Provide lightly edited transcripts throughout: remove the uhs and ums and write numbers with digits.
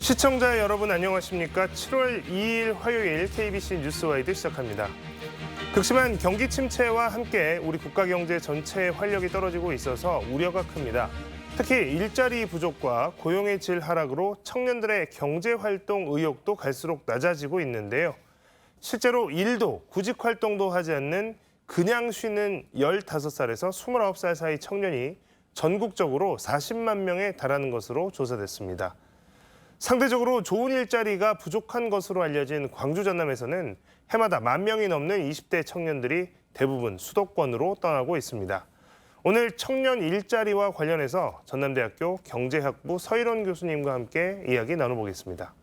시청자 여러분 안녕하십니까? 7월 2일 화요일 KBC 뉴스와이드 시작합니다. 극심한 경기 침체와 함께 우리 국가 경제 전체의 활력이 떨어지고 있어서 우려가 큽니다. 특히 일자리 부족과 고용의 질 하락으로 청년들의 경제 활동 의욕도 갈수록 낮아지고 있는데요. 실제로 일도 구직 활동도 하지 않는 그냥 쉬는 15살에서 29살 사이 청년이 전국적으로 40만 명에 달하는 것으로 조사됐습니다. 상대적으로 좋은 일자리가 부족한 것으로 알려진 광주 전남에서는 해마다 1만 명이 넘는 20대 청년들이 대부분 수도권으로 떠나고 있습니다. 오늘 청년 일자리와 관련해서 전남대학교 경제학부 서일원 교수님과 함께 이야기 나눠보겠습니다.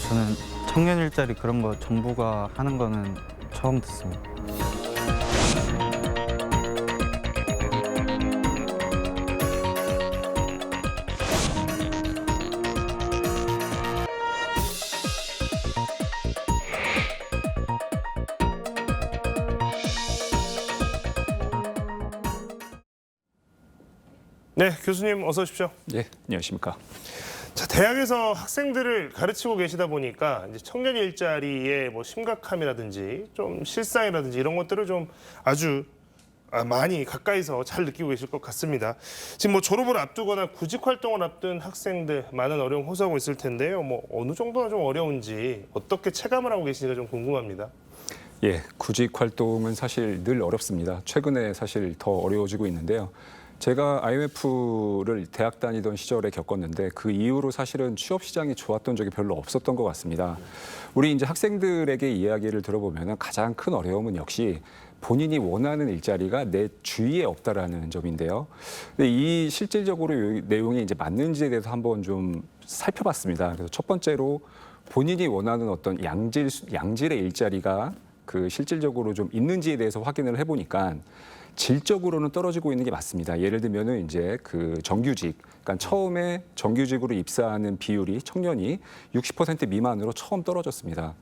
저는 청년 일자리 그런 거 정부가 하는 거는 처음 듣습니다. 네, 교수님 어서 오십시오. 예, 안녕하십니까. 자, 대학에서 학생들을 가르치고 계시다 보니까 이제 청년 일자리의 심각함이라든지 좀 실상이라든지 이런 것들을 좀 아주 많이 가까이서 잘 느끼고 계실 것 같습니다. 지금 졸업을 앞두거나 구직 활동을 앞둔 학생들 많은 어려움 호소하고 있을 텐데요. 어느 정도나 좀 어려운지 어떻게 체감을 하고 계신지가 좀 궁금합니다. 예, 구직 활동은 사실 늘 어렵습니다. 최근에 사실 더 어려워지고 있는데요. 제가 IMF를 대학 다니던 시절에 겪었는데 그 이후로 사실은 취업 시장이 좋았던 적이 별로 없었던 것 같습니다. 우리 이제 학생들에게 이야기를 들어보면 가장 큰 어려움은 역시 본인이 원하는 일자리가 내 주위에 없다라는 점인데요. 근데 이 실질적으로 이 내용이 이제 맞는지에 대해서 한번 좀 살펴봤습니다. 그래서 첫 번째로 본인이 원하는 어떤 양질의 일자리가 그 실질적으로 좀 있는지에 대해서 확인을 해보니까 질적으로는 떨어지고 있는 게 맞습니다. 예를 들면은 이제 그 정규직, 그러니까 처음에 정규직으로 입사하는 비율이 청년이 60% 미만으로 처음 떨어졌습니다.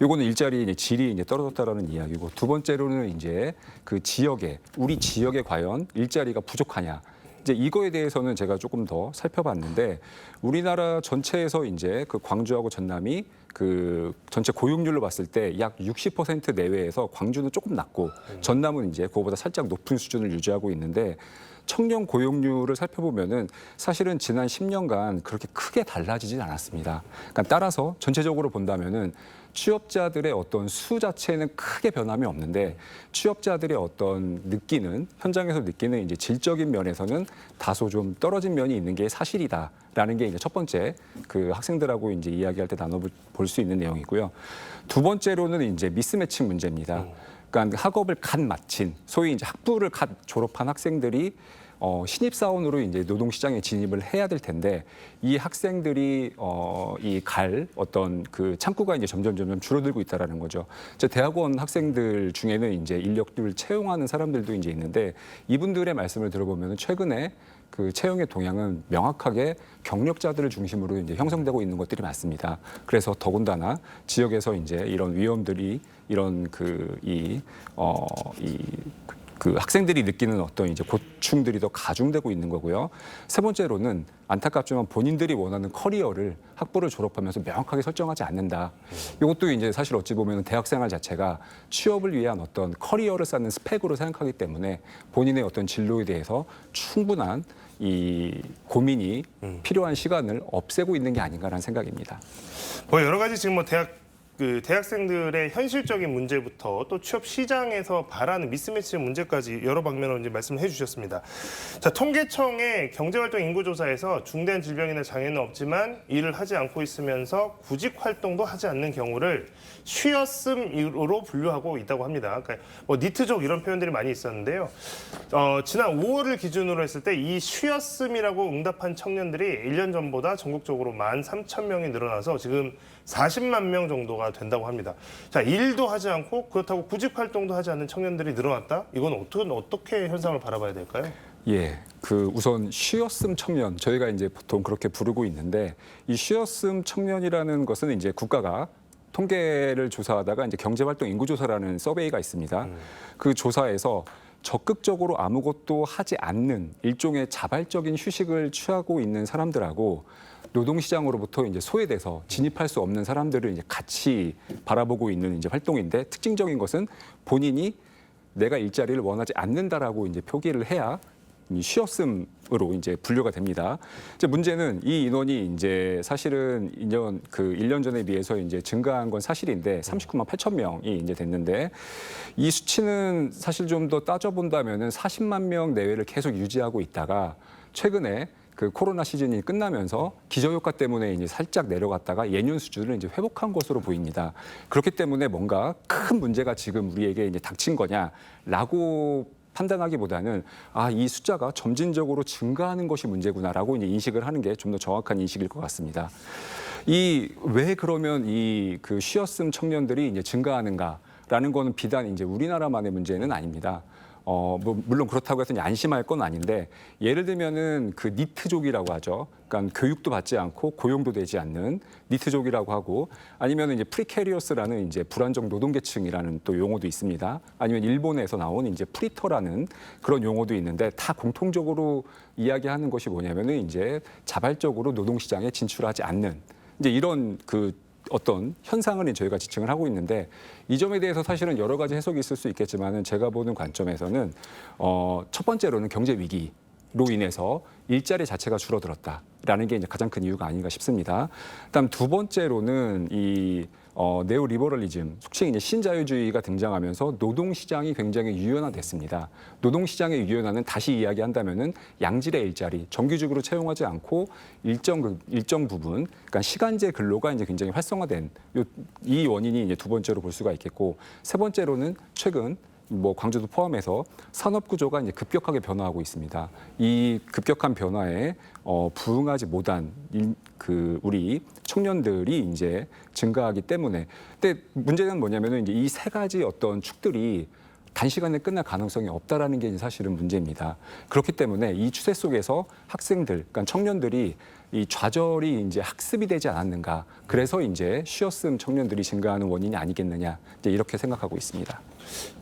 요거는 일자리 이제 질이 이제 떨어졌다라는 이야기고, 두 번째로는 이제 그 우리 지역에 과연 일자리가 부족하냐. 이제 이거에 대해서는 제가 조금 더 살펴봤는데, 우리나라 전체에서 이제 그 광주하고 전남이 그 전체 고용률로 봤을 때 약 60% 내외에서 광주는 조금 낮고 전남은 이제 그거보다 살짝 높은 수준을 유지하고 있는데, 청년 고용률을 살펴보면은 사실은 지난 10년간 그렇게 크게 달라지진 않았습니다. 그러니까 따라서 전체적으로 본다면은 취업자들의 어떤 수 자체는 크게 변함이 없는데, 취업자들의 어떤 현장에서 느끼는 이제 질적인 면에서는 다소 좀 떨어진 면이 있는 게 사실이다라는 게 이제 첫 번째 그 학생들하고 이제 이야기할 때 나눠볼 수 있는 내용이고요. 두 번째로는 이제 미스매칭 문제입니다. 그러니까 학업을 갓 마친, 소위 이제 학부를 갓 졸업한 학생들이 신입사원으로 이제 노동시장에 진입을 해야 될 텐데, 이 학생들이 어떤 그 창구가 이제 점점 줄어들고 있다라는 거죠. 대학원 학생들 중에는 이제 인력들을 채용하는 사람들도 이제 있는데, 이분들의 말씀을 들어보면 최근에 그 채용의 동향은 명확하게 경력자들을 중심으로 이제 형성되고 있는 것들이 많습니다. 그래서 더군다나 지역에서 이제 이런 위험들이 이런 그 학생들이 느끼는 어떤 이제 고충들이 더 가중되고 있는 거고요. 세 번째로는 안타깝지만 본인들이 원하는 커리어를 학부를 졸업하면서 명확하게 설정하지 않는다. 이것도 이제 사실 어찌 보면 대학생활 자체가 취업을 위한 어떤 커리어를 쌓는 스펙으로 생각하기 때문에 본인의 어떤 진로에 대해서 충분한 이 고민이 필요한 시간을 없애고 있는 게 아닌가라는 생각입니다. 여러 가지 지금 대학생들의 현실적인 문제부터 또 취업 시장에서 바라는 미스매치 문제까지 여러 방면으로 이제 말씀을 해주셨습니다. 자, 통계청의 경제활동 인구조사에서 중대한 질병이나 장애는 없지만 일을 하지 않고 있으면서 구직 활동도 하지 않는 경우를 쉬었음으로 분류하고 있다고 합니다. 그러니까 니트족 이런 표현들이 많이 있었는데요. 지난 5월을 기준으로 했을 때 이 쉬었음이라고 응답한 청년들이 1년 전보다 전국적으로 13,000명이 늘어나서 지금 40만 명 정도가 된다고 합니다. 자, 일도 하지 않고 그렇다고 구직 활동도 하지 않는 청년들이 늘어났다? 이건 어떻게 현상을 바라봐야 될까요? 예, 그 우선 쉬었음 청년, 저희가 이제 보통 그렇게 부르고 있는데, 이 쉬었음 청년이라는 것은 이제 국가가 통계를 조사하다가 이제 경제활동 인구조사라는 서베이가 있습니다. 그 조사에서 적극적으로 아무것도 하지 않는 일종의 자발적인 휴식을 취하고 있는 사람들하고 노동시장으로부터 이제 소외돼서 진입할 수 없는 사람들을 이제 같이 바라보고 있는 이제 활동인데 특징적인 것은 본인이 내가 일자리를 원하지 않는다라고 이제 표기를 해야 이 쉬었음으로 이제 분류가 됩니다. 이제 문제는 이 인원이 이제 사실은 1년 전에 비해서 이제 증가한 건 사실인데 39만 8천 명이 이제 됐는데 이 수치는 사실 좀 더 따져본다면은 40만 명 내외를 계속 유지하고 있다가 최근에 그 코로나 시즌이 끝나면서 기저효과 때문에 이제 살짝 내려갔다가 예년 수준을 이제 회복한 것으로 보입니다. 그렇기 때문에 뭔가 큰 문제가 지금 우리에게 이제 닥친 거냐라고 판단하기보다는 이 숫자가 점진적으로 증가하는 것이 문제구나라고 이제 인식을 하는 게 좀 더 정확한 인식일 것 같습니다. 왜 그러면 그 쉬었음 청년들이 이제 증가하는가라는 거는 비단 이제 우리나라만의 문제는 아닙니다. 물론 그렇다고 해서 안심할 건 아닌데 예를 들면은 그 니트족이라고 하죠. 그러니까 교육도 받지 않고 고용도 되지 않는 니트족이라고 하고 아니면 이제 프리캐리어스라는 이제 불안정 노동계층이라는 또 용어도 있습니다. 아니면 일본에서 나온 이제 프리터라는 그런 용어도 있는데 다 공통적으로 이야기하는 것이 뭐냐면은 이제 자발적으로 노동시장에 진출하지 않는 이제 이런 그 어떤 현상을 저희가 지칭을 하고 있는데 이 점에 대해서 사실은 여러 가지 해석이 있을 수 있겠지만은 제가 보는 관점에서는 첫 번째로는 경제 위기로 인해서 일자리 자체가 줄어들었다라는 게 이제 가장 큰 이유가 아닌가 싶습니다. 그다음 두 번째로는 네오리버럴리즘, 속칭 이제 신자유주의가 등장하면서 노동시장이 굉장히 유연화됐습니다. 노동시장의 유연화는 다시 이야기한다면은 양질의 일자리, 정규직으로 채용하지 않고 일정 부분, 그러니까 시간제 근로가 이제 굉장히 활성화된 이 원인이 이제 두 번째로 볼 수가 있겠고, 세 번째로는 최근 광주도 포함해서 산업 구조가 이제 급격하게 변화하고 있습니다. 이 급격한 변화에 부응하지 못한 우리 청년들이 이제 증가하기 때문에. 근데 문제는 뭐냐면은 이제 이 세 가지 어떤 축들이 단시간에 끝날 가능성이 없다라는 게 사실은 문제입니다. 그렇기 때문에 이 추세 속에서 학생들, 그러니까 청년들이 이 좌절이 이제 학습이 되지 않았는가. 그래서 이제 쉬었음 청년들이 증가하는 원인이 아니겠느냐. 이제 이렇게 생각하고 있습니다.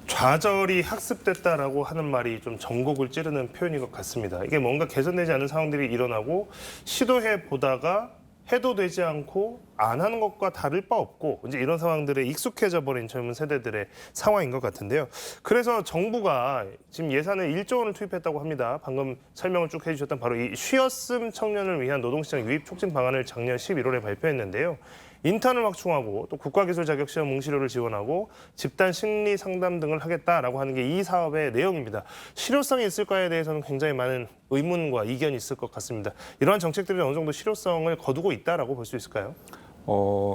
좌절이 학습됐다라고 하는 말이 좀 전곡을 찌르는 표현인 것 같습니다. 이게 뭔가 개선되지 않은 상황들이 일어나고 시도해 보다가 해도 되지 않고 안 하는 것과 다를 바 없고 이제 이런 상황들에 익숙해져 버린 젊은 세대들의 상황인 것 같은데요. 그래서 정부가 지금 예산을 1조 원을 투입했다고 합니다. 방금 설명을 쭉 해주셨던 바로 이 쉬었음 청년을 위한 노동시장 유입 촉진 방안을 작년 11월에 발표했는데요. 인턴을 확충하고 또 국가기술 자격시험 응시료를 지원하고 집단 심리 상담 등을 하겠다라고 하는 게 이 사업의 내용입니다. 실효성이 있을까에 대해서는 굉장히 많은 의문과 이견이 있을 것 같습니다. 이러한 정책들이 어느 정도 실효성을 거두고 있다라고 볼 수 있을까요?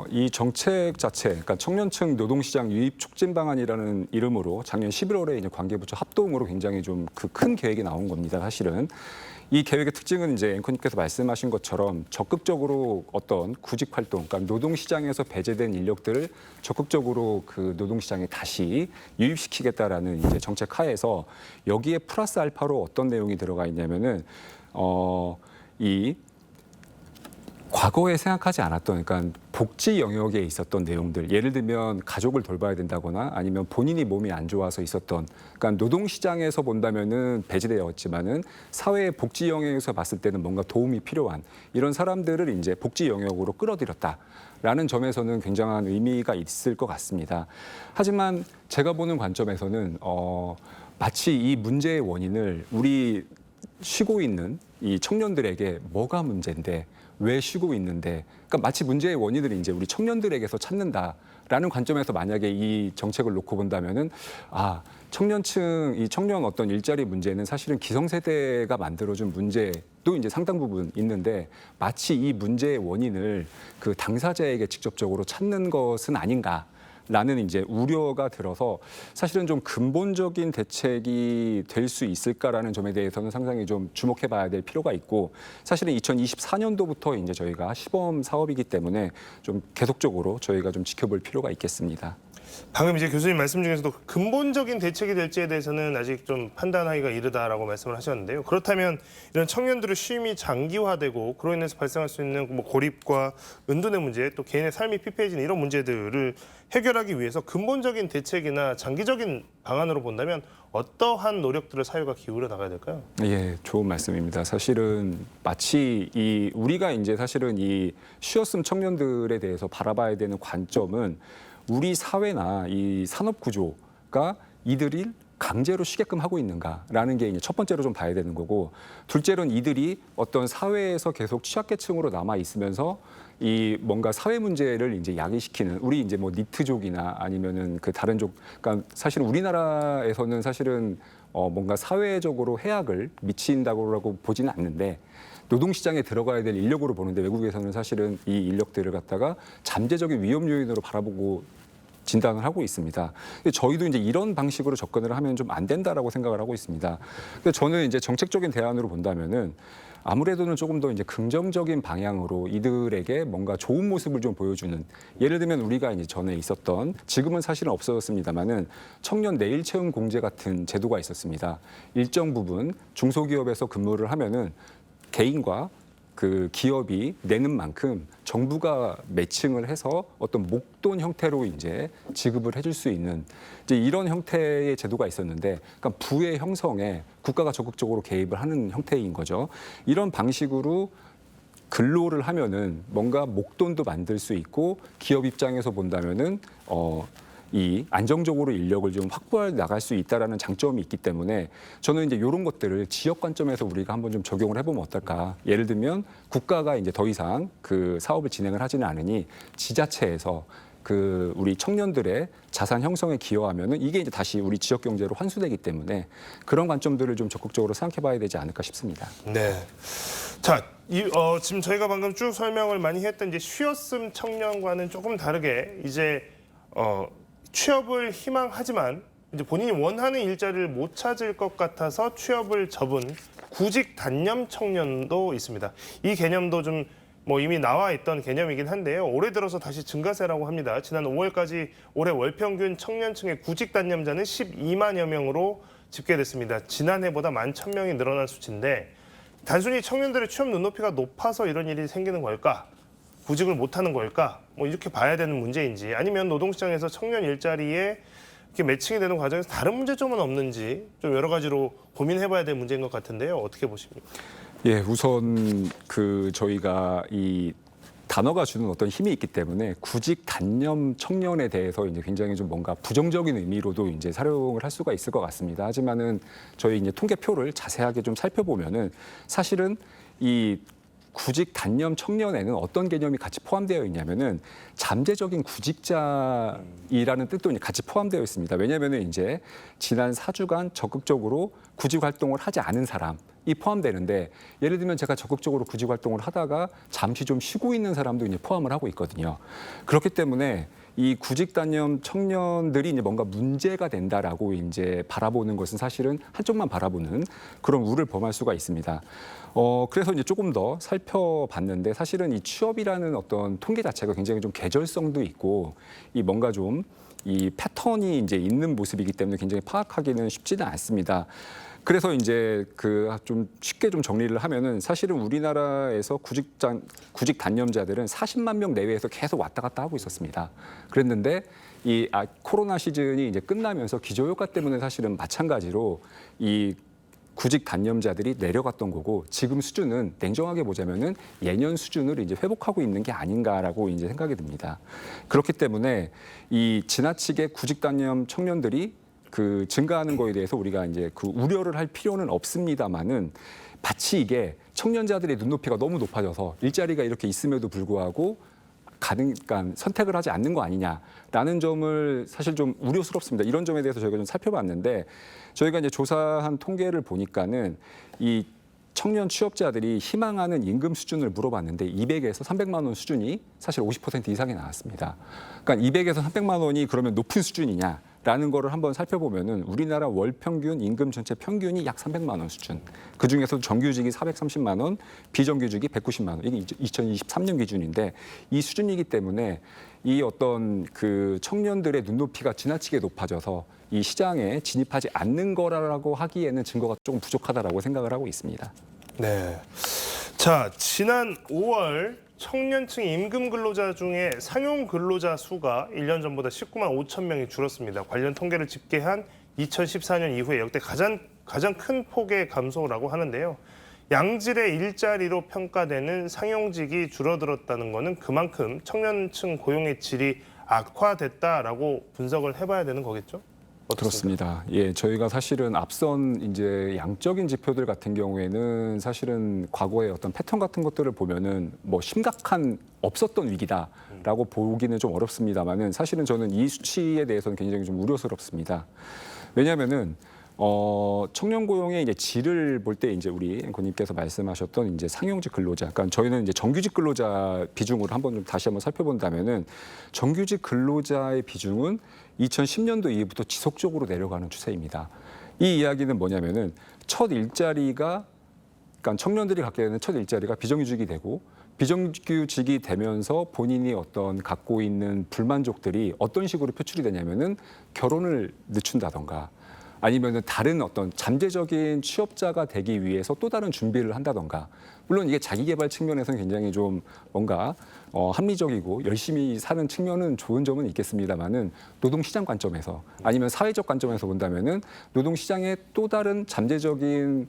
이 정책 자체, 그러니까 청년층 노동시장 유입 촉진 방안이라는 이름으로 작년 11월에 이제 관계부처 합동으로 굉장히 좀 그 큰 계획이 나온 겁니다. 사실은 이 계획의 특징은 이제 앵커님께서 말씀하신 것처럼 적극적으로 어떤 구직 활동, 그러니까 노동시장에서 배제된 인력들을 적극적으로 그 노동시장에 다시 유입시키겠다라는 이제 정책 하에서 여기에 플러스 알파로 어떤 내용이 들어가 있냐면은 이 과거에 생각하지 않았던, 그러니까 복지 영역에 있었던 내용들, 예를 들면 가족을 돌봐야 된다거나 아니면 본인이 몸이 안 좋아서 있었던, 그러니까 노동시장에서 본다면은 배제되었지만은 사회의 복지 영역에서 봤을 때는 뭔가 도움이 필요한 이런 사람들을 이제 복지 영역으로 끌어들였다라는 점에서는 굉장한 의미가 있을 것 같습니다. 하지만 제가 보는 관점에서는 마치 이 문제의 원인을 우리 쉬고 있는 이 청년들에게 뭐가 문제인데 왜 쉬고 있는데, 그러니까 마치 문제의 원인을 이제 우리 청년들에게서 찾는다라는 관점에서 만약에 이 정책을 놓고 본다면은 이 청년 어떤 일자리 문제는 사실은 기성세대가 만들어준 문제도 이제 상당 부분 있는데 마치 이 문제의 원인을 그 당사자에게 직접적으로 찾는 것은 아닌가. 라는 이제 우려가 들어서 사실은 좀 근본적인 대책이 될 수 있을까라는 점에 대해서는 상당히 좀 주목해 봐야 될 필요가 있고, 사실은 2024년도부터 이제 저희가 시범 사업이기 때문에 좀 계속적으로 저희가 좀 지켜볼 필요가 있겠습니다. 방금 이제 교수님 말씀 중에서도 근본적인 대책이 될지에 대해서는 아직 좀 판단하기가 이르다라고 말씀을 하셨는데요. 그렇다면 이런 청년들의 쉼이 장기화되고 그로 인해서 발생할 수 있는 뭐 고립과 은둔의 문제, 또 개인의 삶이 피폐해지는 이런 문제들을 해결하기 위해서 근본적인 대책이나 장기적인 방안으로 본다면 어떠한 노력들을 사회가 기울여 나가야 될까요? 예, 좋은 말씀입니다. 사실은 마치 우리가 이제 사실은 이 쉬었음 청년들에 대해서 바라봐야 되는 관점은 우리 사회나 이 산업 구조가 이들을 강제로 쉬게끔 하고 있는가라는 게 이제 첫 번째로 좀 봐야 되는 거고, 둘째로는 이들이 어떤 사회에서 계속 취약계층으로 남아 있으면서 이 뭔가 사회 문제를 이제 야기시키는, 우리 이제 뭐 니트족이나 아니면은 그 다른 족, 그러니까 사실 우리나라에서는 사실은 뭔가 사회적으로 해악을 미친다고 보지는 않는데, 노동시장에 들어가야 될 인력으로 보는데 외국에서는 사실은 이 인력들을 갖다가 잠재적인 위험 요인으로 바라보고 진단을 하고 있습니다. 근데 저희도 이제 이런 방식으로 접근을 하면 좀 안 된다라고 생각을 하고 있습니다. 근데 저는 이제 정책적인 대안으로 본다면은 아무래도는 조금 더 이제 긍정적인 방향으로 이들에게 뭔가 좋은 모습을 좀 보여주는, 예를 들면 우리가 이제 전에 있었던, 지금은 사실은 없어졌습니다만은 청년 내일 채용 공제 같은 제도가 있었습니다. 일정 부분 중소기업에서 근무를 하면은 개인과 그 기업이 내는 만큼 정부가 매칭을 해서 어떤 목돈 형태로 이제 지급을 해줄 수 있는 이제 이런 형태의 제도가 있었는데, 그러니까 부의 형성에 국가가 적극적으로 개입을 하는 형태인 거죠. 이런 방식으로 근로를 하면은 뭔가 목돈도 만들 수 있고, 기업 입장에서 본다면은 이 안정적으로 인력을 좀 확보해 나갈 수 있다라는 장점이 있기 때문에 저는 이제 이런 것들을 지역 관점에서 우리가 한번 좀 적용을 해보면 어떨까. 예를 들면 국가가 이제 더 이상 그 사업을 진행을 하지는 않으니 지자체에서 그 우리 청년들의 자산 형성에 기여하면은 이게 이제 다시 우리 지역 경제로 환수되기 때문에 그런 관점들을 좀 적극적으로 생각해봐야 되지 않을까 싶습니다. 네. 자, 지금 저희가 방금 쭉 설명을 많이 했던 이제 쉬었음 청년과는 조금 다르게 이제 취업을 희망하지만 이제 본인이 원하는 일자리를 못 찾을 것 같아서 취업을 접은 구직 단념 청년도 있습니다. 이 개념도 좀 뭐 이미 나와 있던 개념이긴 한데요. 올해 들어서 다시 증가세라고 합니다. 지난 5월까지 올해 월평균 청년층의 구직 단념자는 12만여 명으로 집계됐습니다. 지난해보다 11,000명이 늘어난 수치인데, 단순히 청년들의 취업 눈높이가 높아서 이런 일이 생기는 걸까? 구직을 못하는 걸까? 뭐 이렇게 봐야 되는 문제인지, 아니면 노동시장에서 청년 일자리에 이렇게 매칭이 되는 과정에서 다른 문제점은 없는지 좀 여러 가지로 고민해봐야 될 문제인 것 같은데요. 어떻게 보십니까? 예, 우선 그 저희가 이 단어가 주는 어떤 힘이 있기 때문에 구직 단념 청년에 대해서 이제 굉장히 좀 뭔가 부정적인 의미로도 이제 사용을 할 수가 있을 것 같습니다. 하지만은 저희 이제 통계표를 자세하게 좀 살펴보면은 사실은 이 구직 단념 청년에는 어떤 개념이 같이 포함되어 있냐면은 잠재적인 구직자이라는 뜻도 이제 같이 포함되어 있습니다. 왜냐하면은 이제 지난 4주간 적극적으로 구직 활동을 하지 않은 사람이 포함되는데, 예를 들면 제가 적극적으로 구직 활동을 하다가 잠시 좀 쉬고 있는 사람도 이제 포함을 하고 있거든요. 그렇기 때문에 이 구직 단념 청년들이 이제 뭔가 문제가 된다라고 이제 바라보는 것은 사실은 한쪽만 바라보는 그런 우를 범할 수가 있습니다. 그래서 이제 조금 더 살펴봤는데, 사실은 이 취업이라는 어떤 통계 자체가 굉장히 좀 계절성도 있고, 이 뭔가 좀 이 패턴이 이제 있는 모습이기 때문에 굉장히 파악하기는 쉽지는 않습니다. 그래서 이제 그 좀 쉽게 좀 정리를 하면은 사실은 우리나라에서 구직 단념자들은 40만 명 내외에서 계속 왔다 갔다 하고 있었습니다. 그랬는데 이 코로나 시즌이 이제 끝나면서 기저효과 때문에 사실은 마찬가지로 이 구직 단념자들이 내려갔던 거고, 지금 수준은 냉정하게 보자면은 예년 수준을 이제 회복하고 있는 게 아닌가라고 이제 생각이 듭니다. 그렇기 때문에 이 지나치게 구직 단념 청년들이 그 증가하는 거에 대해서 우리가 이제 그 우려를 할 필요는 없습니다만은, 마치 이게 청년자들의 눈높이가 너무 높아져서 일자리가 이렇게 있음에도 불구하고 그러니까 선택을 하지 않는 거 아니냐라는 점을 사실 좀 우려스럽습니다. 이런 점에 대해서 저희가 좀 살펴봤는데, 저희가 이제 조사한 통계를 보니까는 이 청년 취업자들이 희망하는 임금 수준을 물어봤는데 200에서 300만 원 수준이 사실 50% 이상이 나왔습니다. 그러니까 200에서 300만 원이 그러면 높은 수준이냐? 라는 거를 한번 살펴보면은 우리나라 월 평균 임금 전체 평균이 약 300만 원 수준. 그 중에서도 정규직이 430만 원, 비정규직이 190만 원. 이게 2023년 기준인데 이 수준이기 때문에 이 어떤 그 청년들의 눈높이가 지나치게 높아져서 이 시장에 진입하지 않는 거라고 하기에는 증거가 조금 부족하다라고 생각을 하고 있습니다. 네. 자, 지난 5월 청년층 임금 근로자 중에 상용 근로자 수가 1년 전보다 19만 5천 명이 줄었습니다. 관련 통계를 집계한 2014년 이후에 역대 가장 큰 폭의 감소라고 하는데요. 양질의 일자리로 평가되는 상용직이 줄어들었다는 것은 그만큼 청년층 고용의 질이 악화됐다라고 분석을 해봐야 되는 거겠죠? 어떻습니까? 그렇습니다. 예, 저희가 사실은 앞선 이제 양적인 지표들 같은 경우에는 사실은 과거의 어떤 패턴 같은 것들을 보면은 뭐 심각한 없었던 위기다라고 보기는 좀 어렵습니다만은 사실은 저는 이 수치에 대해서는 굉장히 좀 우려스럽습니다. 왜냐하면은 청년 고용의 이제 질을 볼 때 이제 우리 앵커님께서 말씀하셨던 이제 상용직 근로자, 그러니까 저희는 이제 정규직 근로자 비중으로 한번 좀 다시 한번 살펴본다면은 정규직 근로자의 비중은 2010년도 이후부터 지속적으로 내려가는 추세입니다. 이 이야기는 뭐냐면은 첫 일자리가, 그러니까 청년들이 갖게 되는 첫 일자리가 비정규직이 되고 비정규직이 되면서 본인이 어떤 갖고 있는 불만족들이 어떤 식으로 표출이 되냐면은 결혼을 늦춘다던가. 아니면은 다른 어떤 잠재적인 취업자가 되기 위해서 또 다른 준비를 한다던가. 물론 이게 자기 개발 측면에서는 굉장히 좀 뭔가 합리적이고 열심히 사는 측면은 좋은 점은 있겠습니다만은 노동시장 관점에서 아니면 사회적 관점에서 본다면은 노동시장의 또 다른 잠재적인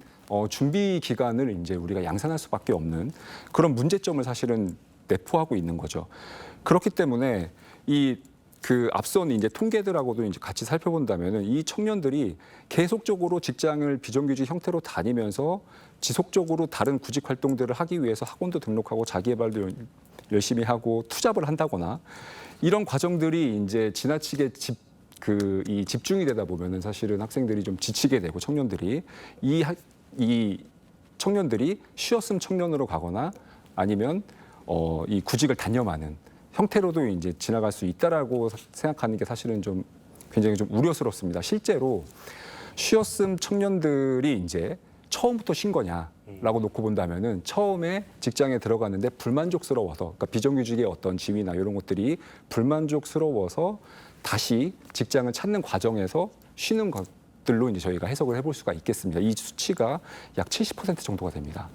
준비 기간을 이제 우리가 양산할 수밖에 없는 그런 문제점을 사실은 내포하고 있는 거죠. 그렇기 때문에 그 앞선 이제 통계들하고도 이제 같이 살펴본다면은 이 청년들이 계속적으로 직장을 비정규직 형태로 다니면서 지속적으로 다른 구직 활동들을 하기 위해서 학원도 등록하고 자기 개발도 열심히 하고 투잡을 한다거나 이런 과정들이 이제 지나치게 집중이 되다 보면은 사실은 학생들이 좀 지치게 되고 청년들이 이 청년들이 쉬었음 청년으로 가거나 아니면 이 구직을 단념하는 형태로도 이제 지나갈 수 있다라고 생각하는 게 사실은 좀 굉장히 좀 우려스럽습니다. 실제로 쉬었음 청년들이 이제 처음부터 쉰 거냐라고 놓고 본다면은 처음에 직장에 들어갔는데 불만족스러워서, 그러니까 비정규직의 어떤 지위나 이런 것들이 불만족스러워서 다시 직장을 찾는 과정에서 쉬는 것들로 이제 저희가 해석을 해볼 수가 있겠습니다. 이 수치가 약 70% 정도가 됩니다.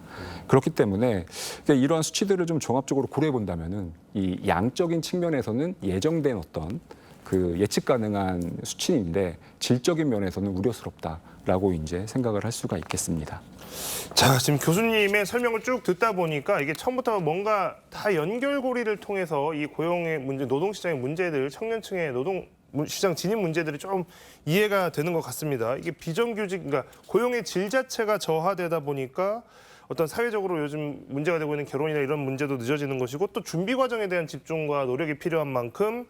그렇기 때문에 이러한 수치들을 좀 종합적으로 고려해 본다면은 이 양적인 측면에서는 예정된 어떤 그 예측 가능한 수치인데 질적인 면에서는 우려스럽다라고 이제 생각을 할 수가 있겠습니다. 자, 지금 교수님의 설명을 쭉 듣다 보니까 이게 처음부터 뭔가 다 연결고리를 통해서 이 고용의 문제, 노동시장의 문제들, 청년층의 노동시장 진입 문제들이 좀 이해가 되는 것 같습니다. 이게 비정규직, 그러니까 고용의 질 자체가 저하되다 보니까 어떤 사회적으로 요즘 문제가 되고 있는 결혼이나 이런 문제도 늦어지는 것이고 또 준비 과정에 대한 집중과 노력이 필요한 만큼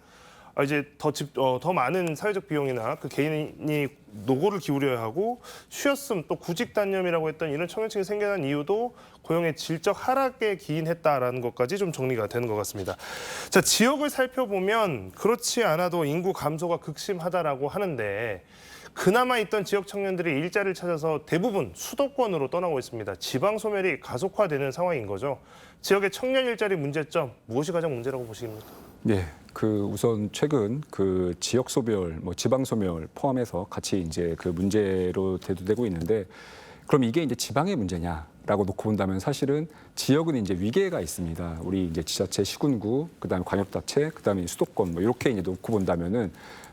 이제 더 많은 사회적 비용이나 그 개인이 노고를 기울여야 하고 쉬었음 또 구직 단념이라고 했던 이런 청년층이 생겨난 이유도 고용의 질적 하락에 기인했다라는 것까지 좀 정리가 되는 것 같습니다. 자, 지역을 살펴보면 그렇지 않아도 인구 감소가 극심하다라고 하는데 그나마 있던 지역 청년들이 일자리를 찾아서 대부분 수도권으로 떠나고 있습니다. 지방 소멸이 가속화되는 상황인 거죠. 지역의 청년 일자리 문제점 무엇이 가장 문제라고 보십니까? 네, 우선 최근 그 지역 소멸, 지방 소멸 포함해서 같이 이제 그 문제로 대두되고 있는데, 그럼 이게 이제 지방의 문제냐라고 놓고 본다면 사실은 지역은 이제 위계가 있습니다. 우리 이제 지자체, 시군구, 그다음에 광역단체, 그다음에 수도권 이렇게 이제 놓고 본다면은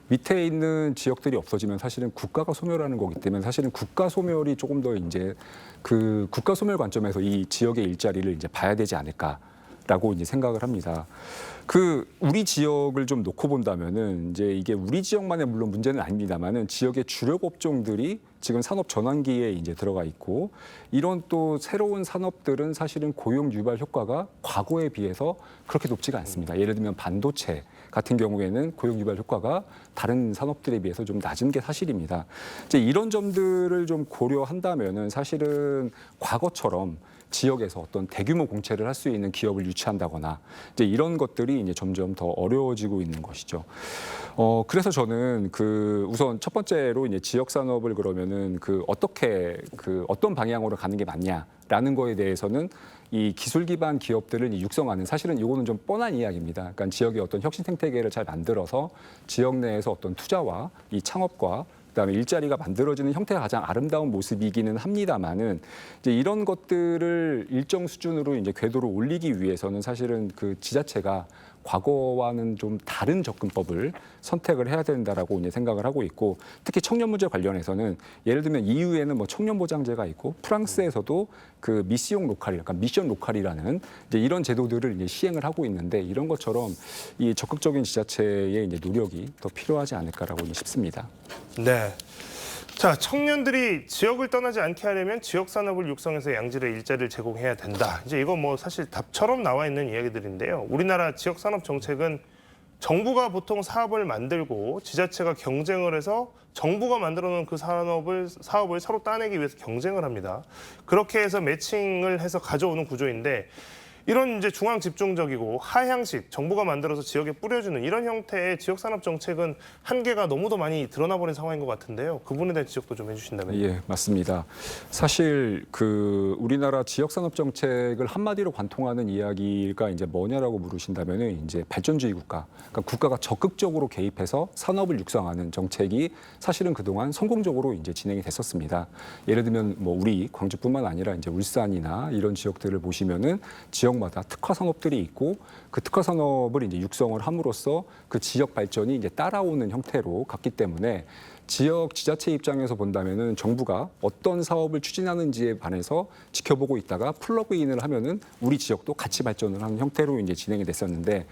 밑에 있는 지역들이 없어지면 사실은 국가가 소멸하는 거기 때문에 사실은 국가 소멸이 조금 더 이제 그 국가 소멸 관점에서 이 지역의 일자리를 이제 봐야 되지 않을까라고 이제 생각을 합니다. 우리 지역을 좀 놓고 본다면은 이제 이게 우리 지역만의 물론 문제는 아닙니다만은 지역의 주력 업종들이 지금 산업 전환기에 이제 들어가 있고 이런 또 새로운 산업들은 사실은 고용 유발 효과가 과거에 비해서 그렇게 높지가 않습니다. 예를 들면 반도체 같은 경우에는 고용 유발 효과가 다른 산업들에 비해서 좀 낮은 게 사실입니다. 이제 이런 점들을 좀 고려한다면은 사실은 과거처럼 지역에서 어떤 대규모 공채를 할 수 있는 기업을 유치한다거나 이제 이런 것들이 이제 점점 더 어려워지고 있는 것이죠. 그래서 저는 우선 첫 번째로 이제 지역 산업을 그러면은 어떤 방향으로 가는 게 맞냐라는 거에 대해서는 이 기술 기반 기업들을 육성하는 사실은 이거는 좀 뻔한 이야기입니다. 그러니까 지역의 어떤 혁신 생태계를 잘 만들어서 지역 내에서 어떤 투자와 이 창업과 그다음에 일자리가 만들어지는 형태가 가장 아름다운 모습이기는 합니다만은 이제 이런 것들을 일정 수준으로 이제 궤도로 올리기 위해서는 사실은 그 지자체가 과거와는 좀 다른 접근법을 선택을 해야 된다라고 이제 생각을 하고 있고 특히 청년 문제 관련해서는 예를 들면 EU에는 뭐 청년 보장제가 있고 프랑스에서도 그 미시용 로컬, 그러니까 미션 로컬이라는 이제 이런 제도들을 이제 시행을 하고 있는데 이런 것처럼 이 적극적인 지자체의 이제 노력이 더 필요하지 않을까라고 싶습니다. 네. 자, 청년들이 지역을 떠나지 않게 하려면 지역 산업을 육성해서 양질의 일자리를 제공해야 된다. 이제 이거 뭐 사실 답처럼 나와 있는 이야기들인데요. 우리나라 지역 산업 정책은 정부가 보통 사업을 만들고 지자체가 경쟁을 해서 정부가 만들어 놓은 그 사업을 서로 따내기 위해서 경쟁을 합니다. 그렇게 해서 매칭을 해서 가져오는 구조인데 이런 이제 중앙 집중적이고 하향식 정부가 만들어서 지역에 뿌려주는 이런 형태의 지역 산업 정책은 한계가 너무도 많이 드러나 버린 상황인 것 같은데요. 그 부분에 대한 지적도 좀 해주신다면요. 예, 맞습니다. 사실 우리나라 지역 산업 정책을 한마디로 관통하는 이야기가 이제 뭐냐라고 물으신다면은 이제 발전주의 국가, 그러니까 국가가 적극적으로 개입해서 산업을 육성하는 정책이 사실은 그동안 성공적으로 이제 진행이 됐었습니다. 예를 들면 뭐 우리 광주뿐만 아니라 이제 울산이나 이런 지역들을 보시면은 지역마다 특화 산업들이 있고 그 특화 산업을 이제 육성을 함으로써 그 지역 발전이 이제 따라오는 형태로 갔기 때문에 지역 지자체 입장에서 본다면은 정부가 어떤 사업을 추진하는지에 반해서 지켜보고 있다가 플러그인을 하면은 우리 지역도 같이 발전을 하는 형태로 이제 진행이 됐었는데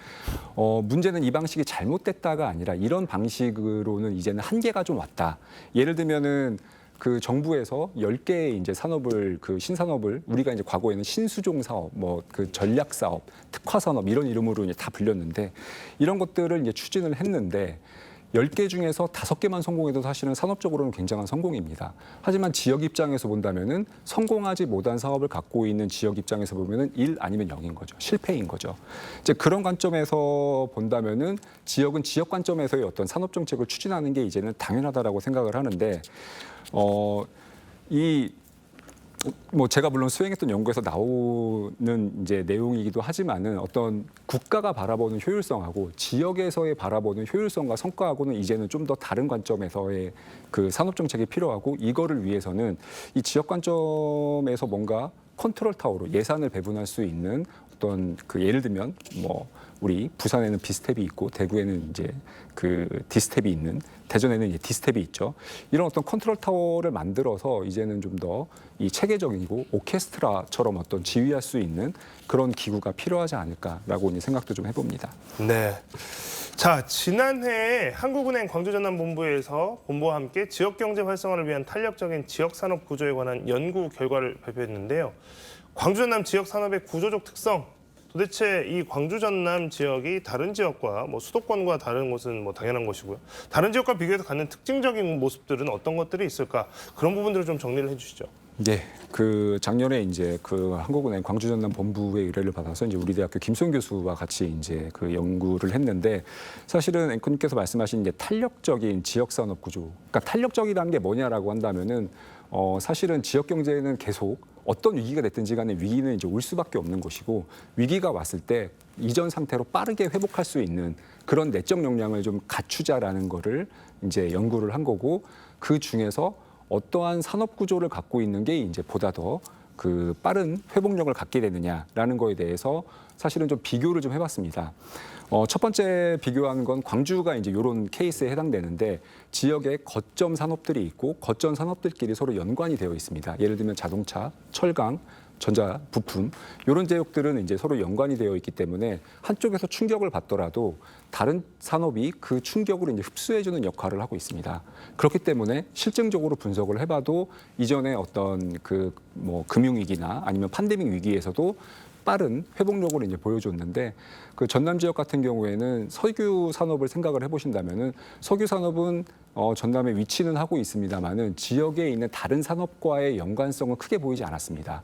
문제는 이 방식이 잘못됐다가 아니라 이런 방식으로는 이제는 한계가 좀 왔다. 예를 들면은 그 정부에서 10개의 이제 산업을 신산업을 우리가 이제 과거에는 신수종 사업, 뭐 그 전략 사업, 특화 산업 이런 이름으로 이제 다 불렸는데 이런 것들을 이제 추진을 했는데 10개 중에서 5개만 성공해도 사실은 산업적으로는 굉장한 성공입니다. 하지만 지역 입장에서 본다면은 성공하지 못한 사업을 갖고 있는 지역 입장에서 보면은 1 아니면 0인 거죠. 실패인 거죠. 이제 그런 관점에서 본다면은 지역은 지역 관점에서의 어떤 산업 정책을 추진하는 게 이제는 당연하다라고 생각을 하는데 제가 물론 수행했던 연구에서 나오는 이제 내용이기도 하지만은 어떤 국가가 바라보는 효율성하고 지역에서의 바라보는 효율성과 성과하고는 이제는 좀 더 다른 관점에서의 그 산업 정책이 필요하고 이거를 위해서는 이 지역 관점에서 뭔가 컨트롤 타워로 예산을 배분할 수 있는 어떤 예를 들면 뭐 우리 부산에는 비스텝이 있고 대구에는 이제 그 디스텝이 있는 대전에는 이제 디스텝이 있죠. 이런 어떤 컨트롤 타워를 만들어서 이제는 좀 더 이 체계적이고 오케스트라처럼 어떤 지휘할 수 있는 그런 기구가 필요하지 않을까라고 이제 생각도 좀 해봅니다. 네. 자, 지난해에 한국은행 광주전남본부에서 본부와 함께 지역경제 활성화를 위한 탄력적인 지역산업 구조에 관한 연구 결과를 발표했는데요. 광주전남 지역산업의 구조적 특성, 도대체 이 광주 전남 지역이 다른 지역과 뭐 수도권과 다른 것은 뭐 당연한 것이고요. 다른 지역과 비교해서 갖는 특징적인 모습들은 어떤 것들이 있을까? 그런 부분들을 좀 정리를 해주시죠. 네, 작년에 이제 한국은행 광주 전남 본부의 의뢰를 받아서 이제 우리 대학교 김소영 교수와 같이 이제 연구를 했는데 사실은 앵커님께서 말씀하신 이제 탄력적인 지역 산업 구조. 그러니까 탄력적이라는 게 뭐냐라고 한다면은 사실은 지역 경제는 계속 어떤 위기가 됐든지 간에 위기는 이제 올 수밖에 없는 것이고 위기가 왔을 때 이전 상태로 빠르게 회복할 수 있는 그런 내적 역량을 좀 갖추자라는 거를 이제 연구를 한 거고 그 중에서 어떠한 산업 구조를 갖고 있는 게 이제 보다 더 빠른 회복력을 갖게 되느냐라는 거에 대해서 사실은 좀 비교를 좀 해봤습니다. 첫 번째 비교한 건 광주가 이제 이런 케이스에 해당되는데 지역에 거점 산업들이 있고 거점 산업들끼리 서로 연관이 되어 있습니다. 예를 들면 자동차, 철강, 전자, 부품 이런 지역들은 이제 서로 연관이 되어 있기 때문에 한쪽에서 충격을 받더라도 다른 산업이 그 충격으로 이제 흡수해주는 역할을 하고 있습니다. 그렇기 때문에 실증적으로 분석을 해봐도 이전에 어떤 금융위기나 아니면 팬데믹 위기에서도 빠른 회복력을 이제 보여줬는데 전남 지역 같은 경우에는 석유 산업을 생각을 해보신다면은 석유 산업은 전남에 위치는 하고 있습니다만은 지역에 있는 다른 산업과의 연관성은 크게 보이지 않았습니다.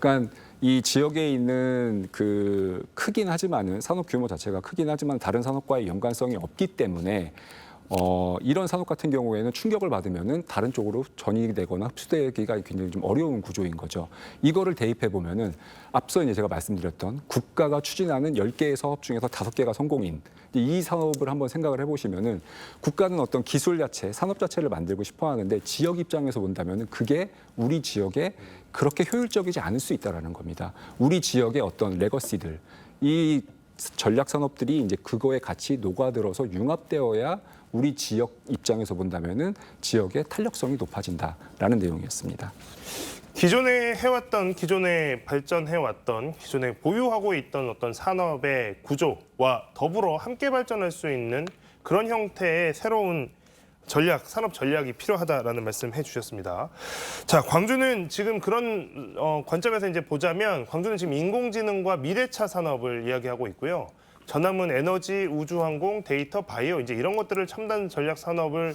그러니까 이 지역에 있는 그 크긴 하지만은 산업 규모 자체가 크긴 하지만 다른 산업과의 연관성이 없기 때문에 이런 산업 같은 경우에는 충격을 받으면은 다른 쪽으로 전이익이 되거나 흡수되기가 굉장히 좀 어려운 구조인 거죠. 이거를 대입해 보면은 앞서 이제 제가 말씀드렸던 국가가 추진하는 10개의 사업 중에서 5개가 성공인 이 사업을 한번 생각을 해보시면은 국가는 어떤 기술 자체, 산업 자체를 만들고 싶어 하는데 지역 입장에서 본다면은 그게 우리 지역에 그렇게 효율적이지 않을 수 있다라는 겁니다. 우리 지역의 어떤 레거시들, 이 전략 산업들이 이제 그거에 같이 녹아들어서 융합되어야 우리 지역 입장에서 본다면은 지역의 탄력성이 높아진다라는 내용이었습니다. 기존에 발전해왔던, 기존에 보유하고 있던 어떤 산업의 구조와 더불어 함께 발전할 수 있는 그런 형태의 새로운 산업 전략이 필요하다라는 말씀해 주셨습니다. 자, 광주는 지금 그런 관점에서 이제 보자면 광주는 지금 인공지능과 미래차 산업을 이야기하고 있고요. 전남은 에너지, 우주항공, 데이터, 바이오 이제 이런 것들을 첨단 전략 산업을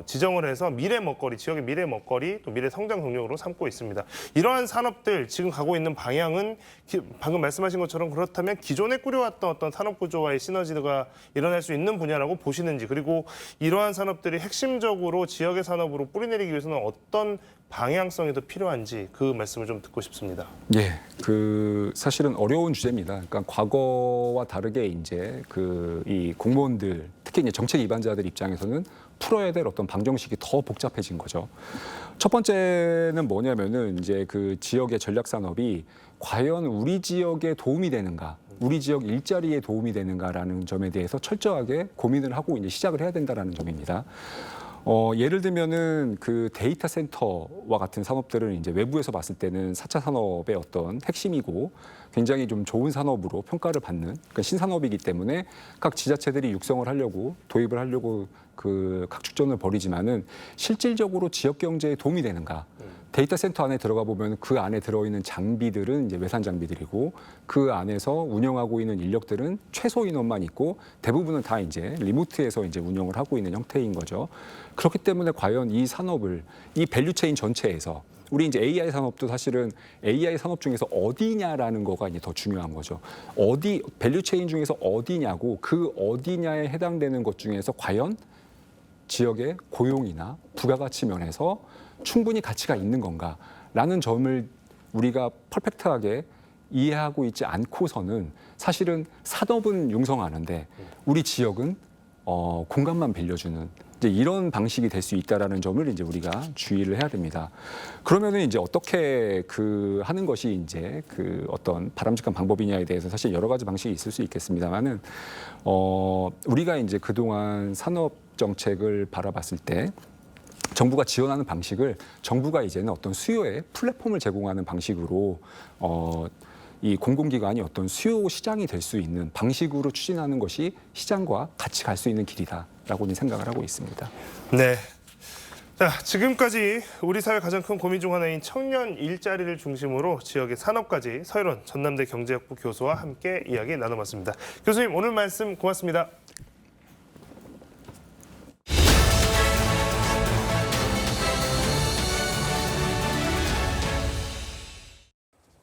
지정을 해서 미래 먹거리, 지역의 미래 먹거리, 또 미래 성장 동력으로 삼고 있습니다. 이러한 산업들 지금 가고 있는 방향은 방금 말씀하신 것처럼 그렇다면 기존에 꾸려왔던 어떤 산업 구조와의 시너지가 일어날 수 있는 분야라고 보시는지, 그리고 이러한 산업들이 핵심적으로 지역의 산업으로 뿌리내리기 위해서는 어떤 방향성이 더 필요한지 그 말씀을 좀 듣고 싶습니다. 예, 사실은 어려운 주제입니다. 그러니까 과거와 다르게 이제 이 공무원들, 특히 이제 정책 위반자들 입장에서는 풀어야 될 어떤 방정식이 더 복잡해진 거죠. 첫 번째는 뭐냐면은 이제 그 지역의 전략 산업이 과연 우리 지역에 도움이 되는가, 우리 지역 일자리에 도움이 되는가라는 점에 대해서 철저하게 고민을 하고 이제 시작을 해야 된다라는 점입니다. 예를 들면은 그 데이터 센터와 같은 산업들은 이제 외부에서 봤을 때는 4차 산업의 어떤 핵심이고 굉장히 좀 좋은 산업으로 평가를 받는 그러니까 신산업이기 때문에 각 지자체들이 육성을 하려고 도입을 하려고 그 각축전을 벌이지만은 실질적으로 지역 경제에 도움이 되는가? 데이터 센터 안에 들어가 보면 그 안에 들어있는 장비들은 이제 외산 장비들이고 그 안에서 운영하고 있는 인력들은 최소 인원만 있고 대부분은 다 이제 리모트에서 이제 운영을 하고 있는 형태인 거죠. 그렇기 때문에 과연 이 산업을 이 밸류체인 전체에서 우리 이제 AI 산업도 사실은 AI 산업 중에서 어디냐라는 거가 이제 더 중요한 거죠. 밸류체인 중에서 어디냐고 그 어디냐에 해당되는 것 중에서 과연 지역의 고용이나 부가가치 면에서 충분히 가치가 있는 건가라는 점을 우리가 퍼펙트하게 이해하고 있지 않고서는 사실은 산업은 융성하는데 우리 지역은 공간만 빌려주는 이제 이런 방식이 될 수 있다라는 점을 이제 우리가 주의를 해야 됩니다. 그러면은 이제 어떻게 하는 것이 이제 어떤 바람직한 방법이냐에 대해서 사실 여러 가지 방식이 있을 수 있겠습니다만은 우리가 이제 그동안 산업 정책을 바라봤을 때 정부가 지원하는 방식을 정부가 이제는 어떤 수요의 플랫폼을 제공하는 방식으로 이 공공기관이 어떤 수요 시장이 될 수 있는 방식으로 추진하는 것이 시장과 같이 갈 수 있는 길이다라고 생각을 하고 있습니다. 네. 자, 지금까지 우리 사회 가장 큰 고민 중 하나인 청년 일자리를 중심으로 지역의 산업까지 서일원 전남대 경제학부 교수와 함께 이야기 나눠봤습니다. 교수님, 오늘 말씀 고맙습니다.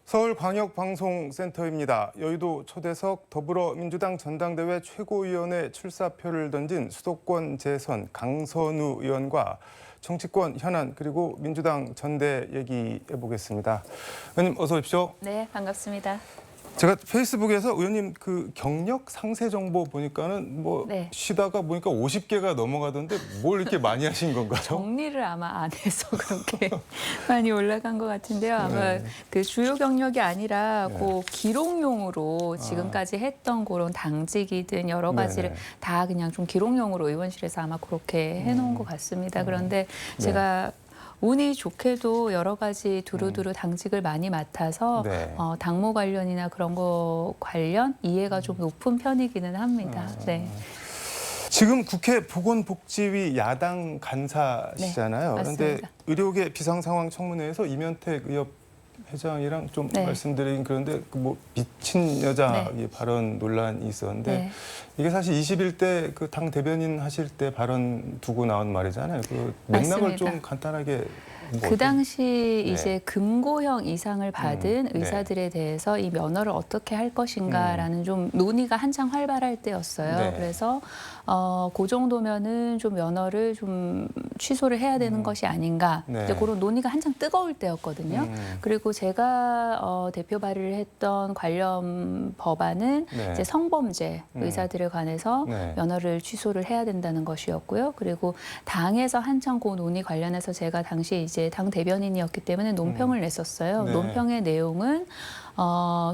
서울광역방송센터입니다. 여의도 초대석 더불어민주당 전당대회 최고위원회 출사표를 던진 수도권 재선 강선우 의원과 정치권 현안 그리고 민주당 전대 얘기해 보겠습니다. 의원님 어서 오십시오. 네, 반갑습니다. 제가 페이스북에서 의원님 경력 상세 정보 보니까는 네. 쉬다가 보니까 50개가 넘어가던데 뭘 이렇게 많이 하신 건가요? 정리를 아마 안 해서 그렇게 많이 올라간 것 같은데요. 아마 그 주요 경력이 아니라 그 기록용으로 지금까지 했던 그런 당직이든 여러 가지를 네네. 다 그냥 좀 기록용으로 의원실에서 아마 그렇게 해놓은 것 같습니다. 그런데 제가 운이 좋게도 여러 가지 두루두루 당직을 많이 맡아서 네. 당무 관련이나 그런 거 관련 이해가 좀 높은 편이기는 합니다. 네. 지금 국회 보건복지위 야당 간사시잖아요. 네, 그런데 맞습니다. 의료계 비상상황 청문회에서 이명택 의협 회장이랑 좀 네. 말씀드린 그런데 미친 여자 네. 발언 논란이 있었는데 네. 이게 사실 21대 당 대변인 하실 때 발언 두고 나온 말이잖아요. 맥락을 맞습니다. 좀 간단하게 그 당시 네. 이제 금고형 이상을 받은 네. 의사들에 대해서 이 면허를 어떻게 할 것인가라는 좀 논의가 한창 활발할 때였어요. 네. 그래서 그 정도면은 좀 면허를 좀 취소를 해야 되는 것이 아닌가. 네. 이제 그런 논의가 한창 뜨거울 때였거든요. 그리고 제가 대표 발의를 했던 관련 법안은 네. 이제 성범죄 의사들에 관해서 네. 면허를 취소를 해야 된다는 것이었고요. 그리고 당에서 한창 그 논의 관련해서 제가 당시 이제 당 대변인이었기 때문에 논평을 냈었어요. 네. 논평의 내용은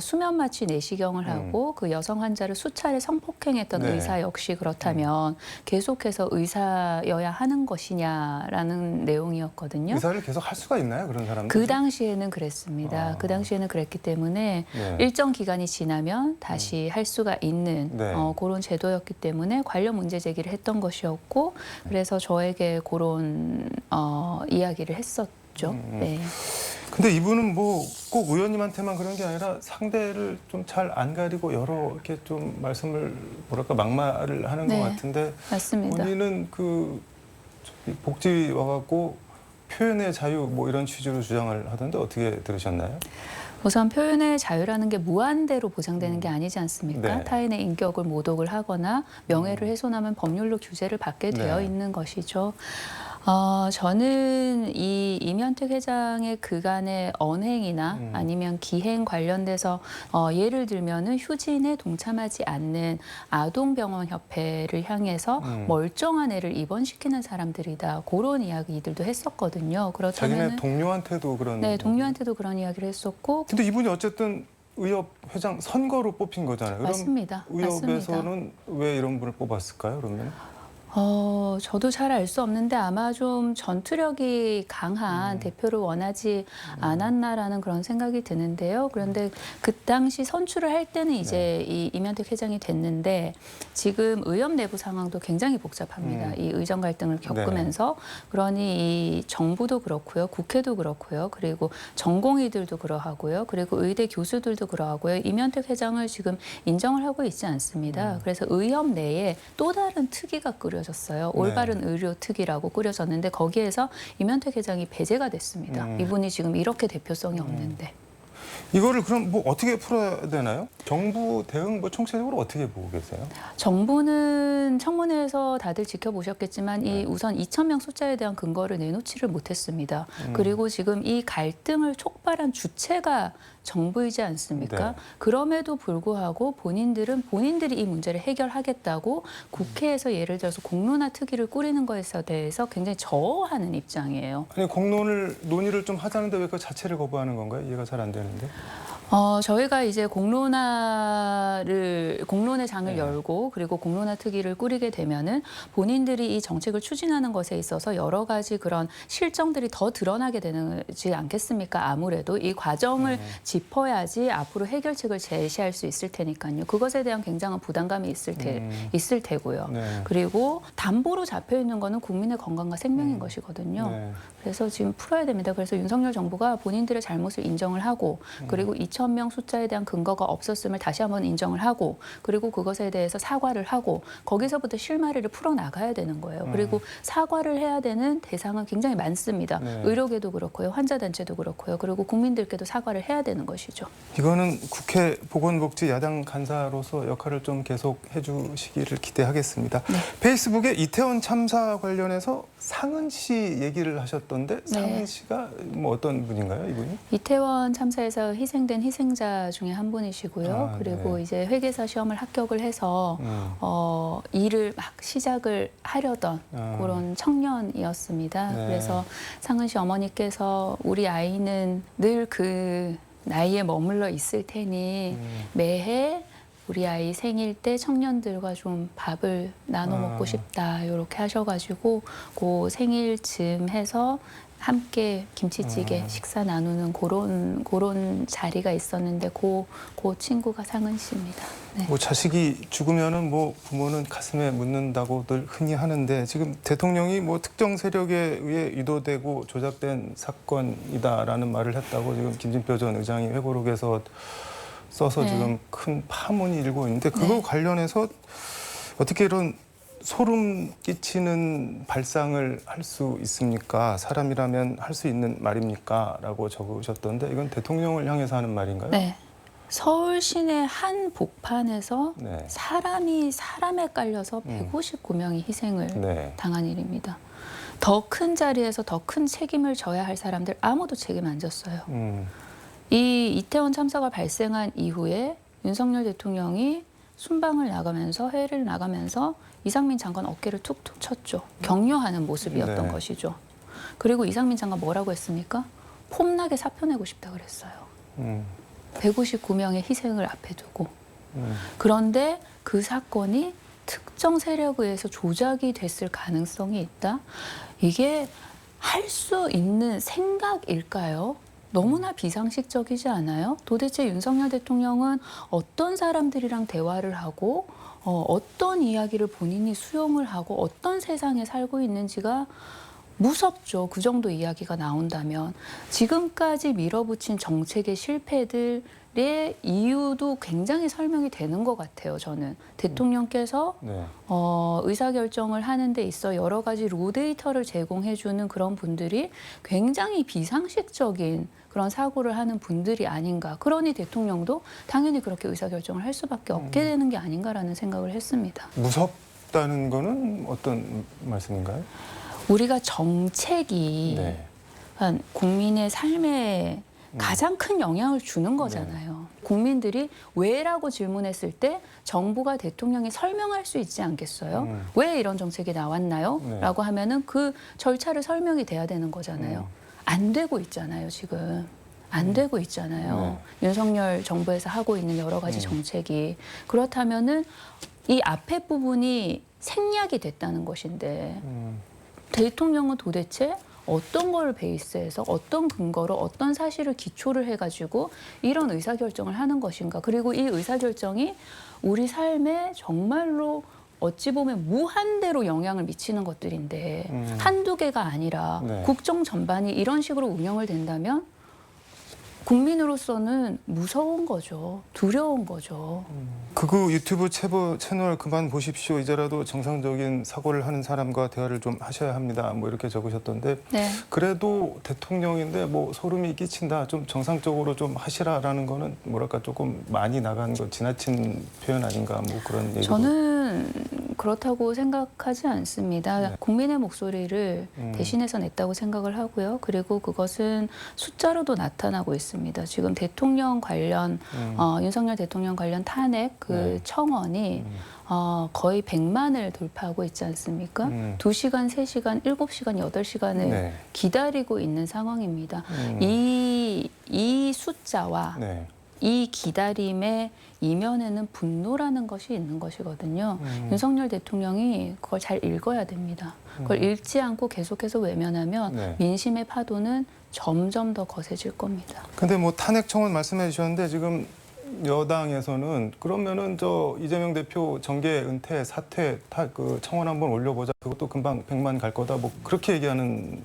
수면 마취 내시경을 하고 그 여성 환자를 수차례 성폭행했던 네. 의사 역시 그렇다면 계속해서 의사여야 하는 것이냐라는 내용이었거든요. 의사를 계속 할 수가 있나요, 그런 사람들? 그 당시에는 그랬습니다. 아. 그 당시에는 그랬기 때문에 네. 일정 기간이 지나면 다시 할 수가 있는 네. 그런 제도였기 때문에 관련 문제 제기를 했던 것이었고 그래서 저에게 그런 이야기를 했었죠. 네. 근데 이분은 뭐 꼭 의원님한테만 그런 게 아니라 상대를 좀 잘 안 가리고 여러 이렇게 좀 말씀을 뭐랄까 막말을 하는 네. 것 같은데 맞습니다. 본인은 그 저기 복지 와갖고 표현의 자유 뭐 이런 취지로 주장을 하던데 어떻게 들으셨나요? 우선 표현의 자유라는 게 무한대로 보장되는 게 아니지 않습니까? 네. 타인의 인격을 모독을 하거나 명예를 훼손하면 법률로 규제를 받게 되어 네. 있는 것이죠. 저는 이 이면택 회장의 그간의 언행이나 아니면 기행 관련돼서 예를 들면은 휴진에 동참하지 않는 아동병원협회를 향해서 멀쩡한 애를 입원시키는 사람들이다. 그런 이야기들도 했었거든요. 자기네 그렇다면 동료한테도 그런. 네, 동료한테도 그런 이야기를 했었고 근데 이분이 어쨌든 의협 회장 선거로 뽑힌 거잖아요. 그럼 맞습니다. 의협에서는 왜 이런 분을 뽑았을까요? 그러면? 저도 잘 알 수 없는데 아마 좀 전투력이 강한 대표를 원하지 않았나라는 그런 생각이 드는데요. 그런데 그 당시 선출을 할 때는 이제 이 이면택 회장이 됐는데 지금 의협 내부 상황도 굉장히 복잡합니다. 이 의정 갈등을 겪으면서 그러니 이 정부도 그렇고요. 국회도 그렇고요. 그리고 전공의들도 그러하고요. 그리고 의대 교수들도 그러하고요. 이면택 회장을 지금 인정을 하고 있지 않습니다. 그래서 의협 내에 또 다른 특위가 꾸려졌어요. 올바른 의료 특위라고 꾸려졌는데 거기에서 이면택 회장이 배제가 됐습니다. 이분이 지금 이렇게 대표성이 없는데. 이거를 그럼 뭐 어떻게 풀어야 되나요? 정부 대응 뭐 총체적으로 어떻게 보고 계세요? 정부는 청문회에서 다들 지켜보셨겠지만 이 우선 2,000명 숫자에 대한 근거를 내놓지를 못했습니다. 그리고 지금 이 갈등을 촉발한 주체가 정부이지 않습니까? 네. 그럼에도 불구하고 본인들이 이 문제를 해결하겠다고 국회에서 예를 들어서 공론화 특위를 꾸리는 것에 대해서 굉장히 저어하는 입장이에요. 아니 논의를 좀 하자는데 왜 그 자체를 거부하는 건가요? 이해가 잘 안 되는데. 저희가 이제 공론의 장을 열고 그리고 공론화 특위를 꾸리게 되면은 본인들이 이 정책을 추진하는 것에 있어서 여러 가지 그런 실정들이 더 드러나게 되지 않겠습니까? 아무래도 이 과정을 짚어야지 앞으로 해결책을 제시할 수 있을 테니까요. 그것에 대한 굉장한 부담감이 있을 테고요. 네. 그리고 담보로 잡혀 있는 거는 국민의 건강과 생명인 것이거든요. 네. 그래서 지금 풀어야 됩니다. 그래서 윤석열 정부가 본인들의 잘못을 인정을 하고 그리고 2,000명 숫자에 대한 근거가 없었음을 다시 한번 인정을 하고 그리고 그것에 대해서 사과를 하고 거기서부터 실마리를 풀어나가야 되는 거예요. 그리고 사과를 해야 되는 대상은 굉장히 많습니다. 네. 의료계도 그렇고요. 환자단체도 그렇고요. 그리고 국민들께도 사과를 해야 되는 것이죠. 이거는 국회 보건복지 야당 간사로서 역할을 좀 계속 해주시기를 기대하겠습니다. 네. 페이스북에 이태원 참사 관련해서 상은 씨 얘기를 하셨던데 상은 씨가 뭐 어떤 분인가요, 이분이? 이태원 참사에서 희생된 희생자 중에 한 분이시고요. 아, 그리고 네. 이제 회계사 시험을 합격을 해서 일을 막 시작을 하려던 그런 청년이었습니다. 네. 그래서 상은 씨 어머니께서 우리 아이는 늘 그 나이에 머물러 있을 테니 매해 우리 아이 생일 때 청년들과 좀 밥을 나눠 먹고 싶다 이렇게 하셔가지고 그 생일쯤 해서 함께 김치찌개 식사 나누는 그런 자리가 있었는데 그 친구가 상은 씨입니다. 네. 뭐 자식이 죽으면은 뭐 부모는 가슴에 묻는다고 늘 흔히 하는데 지금 대통령이 뭐 특정 세력에 의해 유도되고 조작된 사건이다라는 말을 했다고 지금 김진표 전 의장이 회고록에서 써서 네. 지금 큰 파문이 일고 있는데 그거 네. 관련해서 어떻게 이런 소름 끼치는 발상을 할 수 있습니까? 사람이라면 할 수 있는 말입니까? 라고 적으셨던데 이건 대통령을 향해서 하는 말인가요? 네. 서울 시내 한 복판에서 네. 사람이 사람에 깔려서 159명이 희생을 네. 당한 일입니다. 더 큰 자리에서 더 큰 책임을 져야 할 사람들 아무도 책임 안 졌어요. 이 이태원 참사가 발생한 이후에 윤석열 대통령이 순방을 나가면서 해외를 나가면서 이상민 장관 어깨를 툭툭 쳤죠. 격려하는 모습이었던 네. 것이죠. 그리고 이상민 장관 뭐라고 했습니까? 폼나게 사표 내고 싶다 그랬어요. 159명의 희생을 앞에 두고. 그런데 그 사건이 특정 세력에 의해서 조작이 됐을 가능성이 있다? 이게 할 수 있는 생각일까요? 너무나 비상식적이지 않아요? 도대체 윤석열 대통령은 어떤 사람들이랑 대화를 하고 어떤 이야기를 본인이 수용을 하고 어떤 세상에 살고 있는지가 무섭죠. 그 정도 이야기가 나온다면. 지금까지 밀어붙인 정책의 실패들의 이유도 굉장히 설명이 되는 것 같아요. 저는. 대통령께서 네. 의사결정을 하는 데 있어 여러 가지 로데이터를 제공해주는 그런 분들이 굉장히 비상식적인 그런 사고를 하는 분들이 아닌가. 그러니 대통령도 당연히 그렇게 의사결정을 할 수밖에 없게 되는 게 아닌가라는 생각을 했습니다. 무섭다는 거는 어떤 말씀인가요? 우리가 정책이 네. 국민의 삶에 가장 큰 영향을 주는 거잖아요. 국민들이 왜라고 질문했을 때 정부가 대통령이 설명할 수 있지 않겠어요? 왜 이런 정책이 나왔나요? 네. 라고 하면은 그 절차를 설명이 돼야 되는 거잖아요. 안 되고 있잖아요, 지금. 안 되고 있잖아요. 윤석열 정부에서 하고 있는 여러 가지 정책이. 그렇다면은 이 앞에 부분이 생략이 됐다는 것인데 대통령은 도대체 어떤 걸 베이스해서 어떤 근거로 어떤 사실을 기초를 해가지고 이런 의사결정을 하는 것인가. 그리고 이 의사결정이 우리 삶에 정말로 어찌 보면 무한대로 영향을 미치는 것들인데 한두 개가 아니라 네. 국정 전반이 이런 식으로 운영을 된다면 국민으로서는 무서운 거죠. 두려운 거죠. 극우 유튜브 채널 그만 보십시오. 이제라도 정상적인 사고를 하는 사람과 대화를 좀 하셔야 합니다. 뭐 이렇게 적으셨던데 네. 그래도 대통령인데 뭐 소름이 끼친다. 좀 정상적으로 좀 하시라라는 거는 뭐랄까 조금 많이 나간 거 지나친 표현 아닌가 뭐 그런 얘기도. 저는 그렇다고 생각하지 않습니다. 네. 국민의 목소리를 대신해서 냈다고 생각을 하고요. 그리고 그것은 숫자로도 나타나고 있습니다. 지금 대통령 관련 윤석열 대통령 관련 탄핵 그 네. 청원이 거의 100만을 돌파하고 있지 않습니까? 2시간, 3시간, 7시간, 8시간을 네. 기다리고 있는 상황입니다. 이 숫자와 네. 이 기다림의 이면에는 분노라는 것이 있는 것이거든요. 윤석열 대통령이 그걸 잘 읽어야 됩니다. 그걸 읽지 않고 계속해서 외면하면 네. 민심의 파도는 점점 더 거세질 겁니다. 근데 뭐 탄핵 청원 말씀해 주셨는데 지금 여당에서는 그러면은 저 이재명 대표 정계 은퇴 사퇴 그 청원 한번 올려보자. 그것도 금방 100만 갈 거다. 뭐 그렇게 얘기하는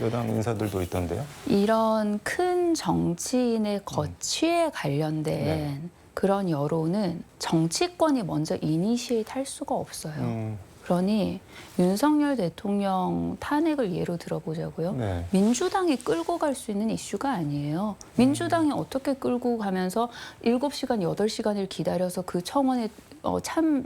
여당 인사들도 있던데요. 이런 큰 정치인의 거취에 관련된 네. 그런 여론은 정치권이 먼저 이니시에이트 할 수가 없어요. 그러니 윤석열 대통령 탄핵을 예로 들어보자고요. 네. 민주당이 끌고 갈 수 있는 이슈가 아니에요. 민주당이 어떻게 끌고 가면서 7시간, 8시간을 기다려서 그 청원에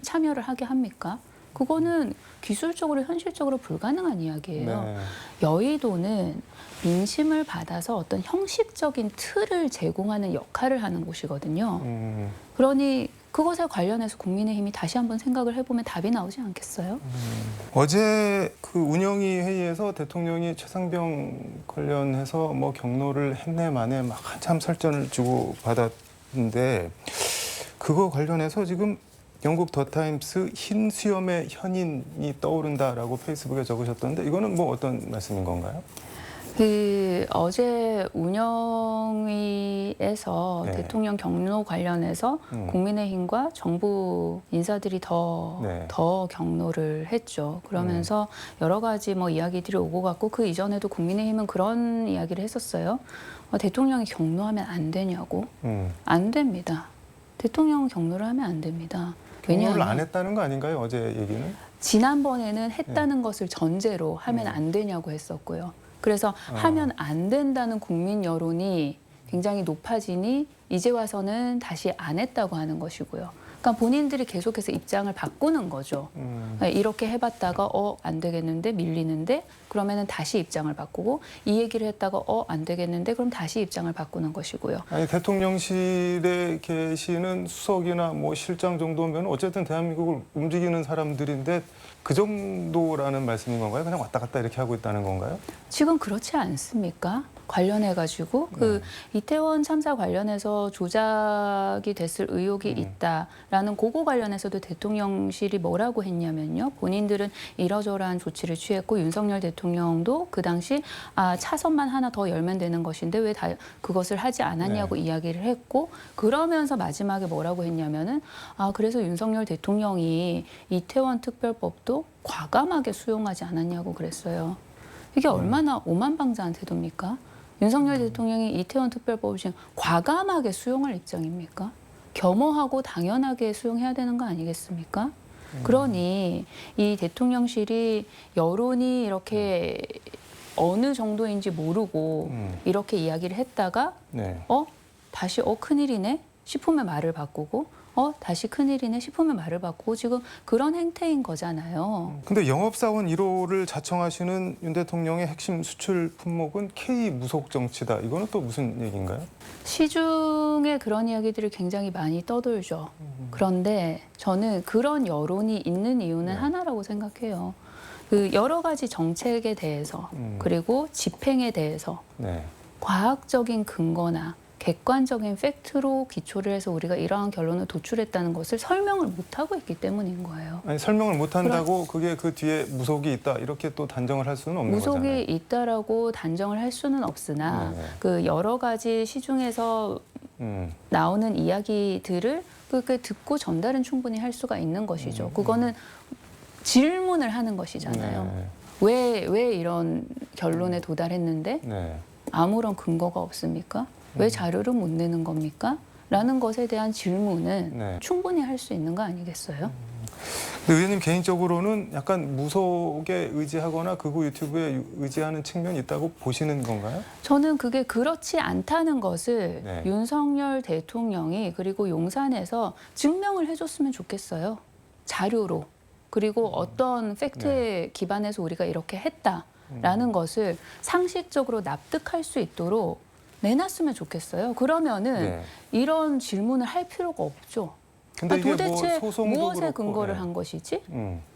참여를 하게 합니까? 그거는 기술적으로, 현실적으로 불가능한 이야기예요. 네. 여의도는 민심을 받아서 어떤 형식적인 틀을 제공하는 역할을 하는 곳이거든요. 그러니 그것에 관련해서 국민의힘이 다시 한번 생각을 해보면 답이 나오지 않겠어요? 어제 그 운영위 회의에서 대통령이 최상병 관련해서 뭐 경로를 했네 마네 막 한참 설전을 주고 받았는데 그거 관련해서 지금 영국 더타임스 흰 수염의 현인이 떠오른다라고 페이스북에 적으셨던데 이거는 뭐 어떤 말씀인 건가요? 어제 운영위에서 네. 대통령 경로 관련해서 국민의힘과 정부 인사들이 네. 더 경로를 했죠. 그러면서 여러 가지 뭐 이야기들이 오고 갔고 그 이전에도 국민의힘은 그런 이야기를 했었어요. 대통령이 경로하면 안 되냐고. 안 됩니다. 대통령은 경로를 하면 안 됩니다. 경로를 왜냐하면 안 했다는 거 아닌가요? 어제 얘기는? 지난번에는 했다는 것을 전제로 하면 안 되냐고 했었고요. 그래서 하면 안 된다는 국민 여론이 굉장히 높아지니 이제 와서는 다시 안 했다고 하는 것이고요. 그러니까 본인들이 계속해서 입장을 바꾸는 거죠. 이렇게 해봤다가 안 되겠는데 밀리는데 그러면은 다시 입장을 바꾸고 이 얘기를 했다가 안 되겠는데 그럼 다시 입장을 바꾸는 것이고요. 아니 대통령실에 계시는 수석이나 뭐 실장 정도면 어쨌든 대한민국을 움직이는 사람들인데 그 정도라는 말씀인 건가요? 그냥 왔다 갔다 이렇게 하고 있다는 건가요? 지금 그렇지 않습니까? 관련해가지고 그 이태원 참사 관련해서 조작이 됐을 의혹이 있다라는 그거 관련해서도 대통령실이 뭐라고 했냐면요. 본인들은 이러저러한 조치를 취했고 윤석열 대통령도 그 당시 차선만 하나 더 열면 되는 것인데 왜 다 그것을 하지 않았냐고 이야기를 했고 그러면서 마지막에 뭐라고 했냐면은 그래서 윤석열 대통령이 이태원 특별법도 과감하게 수용하지 않았냐고 그랬어요. 이게 얼마나 오만방자한 태도입니까? 윤석열 대통령이 이태원 특별법을 지금 과감하게 수용할 입장입니까? 겸허하고 당연하게 수용해야 되는 거 아니겠습니까? 그러니 이 대통령실이 여론이 이렇게 어느 정도인지 모르고 이렇게 이야기를 했다가 네. 다시 큰일이네 싶으면 말을 바꾸고 다시 큰일이네 싶으면 말을 바꾸고 지금 그런 행태인 거잖아요. 근데 영업사원 1호를 자청하시는 윤 대통령의 핵심 수출 품목은 K 무속 정치다. 이거는 또 무슨 얘기인가요? 시중에 그런 이야기들이 굉장히 많이 떠돌죠. 그런데 저는 그런 여론이 있는 이유는 하나라고 생각해요. 그 여러 가지 정책에 대해서 그리고 집행에 대해서 네. 과학적인 근거나 객관적인 팩트로 기초를 해서 우리가 이러한 결론을 도출했다는 것을 설명을 못하고 있기 때문인 거예요. 아니 설명을 못 한다고 그게 그 뒤에 무속이 있다 이렇게 또 단정을 할 수는 없는 무속이 거잖아요. 있다라고 단정을 할 수는 없으나 그 여러 가지 시중에서 나오는 이야기들을 그렇게 듣고 전달은 충분히 할 수가 있는 것이죠. 그거는 질문을 하는 것이잖아요. 왜 이런 결론에 도달했는데 네. 아무런 근거가 없습니까? 왜 자료를 못 내는 겁니까? 라는 것에 대한 질문은 충분히 할 수 있는 거 아니겠어요? 근데 의원님 개인적으로는 약간 무속에 의지하거나 극우 유튜브에 의지하는 측면이 있다고 보시는 건가요? 저는 그게 그렇지 않다는 것을 네. 윤석열 대통령이 그리고 용산에서 증명을 해줬으면 좋겠어요. 자료로. 그리고 어떤 팩트에 기반해서 우리가 이렇게 했다라는 것을 상식적으로 납득할 수 있도록 내놨으면 좋겠어요. 그러면은 이런 질문을 할 필요가 없죠. 근데 이게 도대체 뭐 소송도 무엇에 그렇고, 근거를 한 것이지?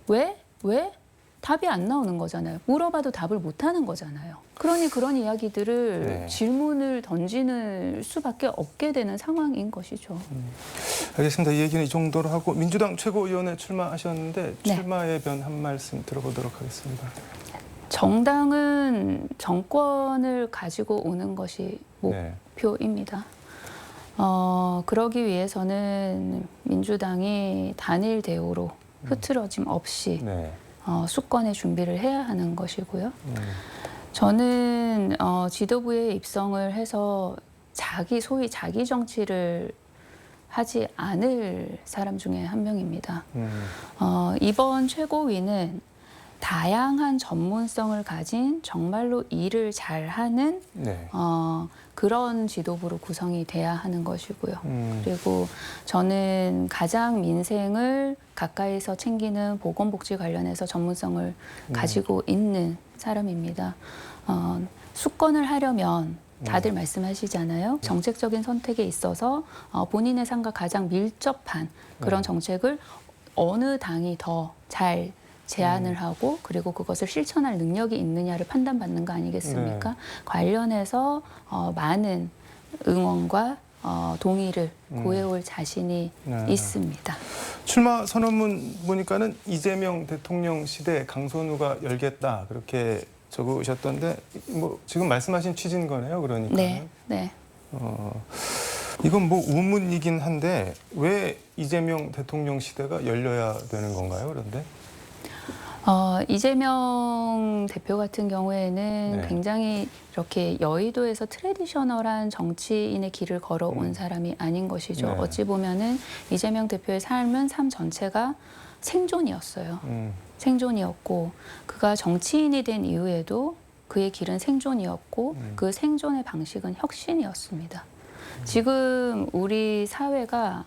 왜? 왜? 답이 안 나오는 거잖아요. 물어봐도 답을 못 하는 거잖아요. 그러니 그런 이야기들을 질문을 던지는 수밖에 없게 되는 상황인 것이죠. 알겠습니다. 이 얘기는 이 정도로 하고 민주당 최고위원회 출마하셨는데 출마의 변 한 말씀 들어보도록 하겠습니다. 정당은 정권을 가지고 오는 것이 목표입니다. 그러기 위해서는 민주당이 단일 대우로 흐트러짐 없이 수권의 준비를 해야 하는 것이고요. 저는 지도부에 입성을 해서 소위 자기 정치를 하지 않을 사람 중에 한 명입니다. 이번 최고위는 다양한 전문성을 가진 정말로 일을 잘하는 그런 지도부로 구성이 돼야 하는 것이고요. 그리고 저는 가장 민생을 가까이서 챙기는 보건복지 관련해서 전문성을 가지고 있는 사람입니다. 수권을 하려면 다들 말씀하시잖아요. 정책적인 선택에 있어서 본인의 삶과 가장 밀접한 그런 정책을 어느 당이 더 잘 제안을 하고 그리고 그것을 실천할 능력이 있느냐를 판단받는 거 아니겠습니까? 관련해서 많은 응원과 동의를 구해올 자신이 있습니다. 출마 선언문 보니까는 이재명 대통령 시대 강선우가 열겠다 그렇게 적으셨던데 뭐 지금 말씀하신 취지인 거네요, 그러니까. 네. 이건 뭐 우문이긴 한데 왜 이재명 대통령 시대가 열려야 되는 건가요, 그런데? 이재명 대표 같은 경우에는 굉장히 이렇게 여의도에서 트레디셔널한 정치인의 길을 걸어온 사람이 아닌 것이죠. 어찌 보면은 이재명 대표의 삶은 삶 전체가 생존이었어요. 생존이었고 그가 정치인이 된 이후에도 그의 길은 생존이었고 그 생존의 방식은 혁신이었습니다. 지금 우리 사회가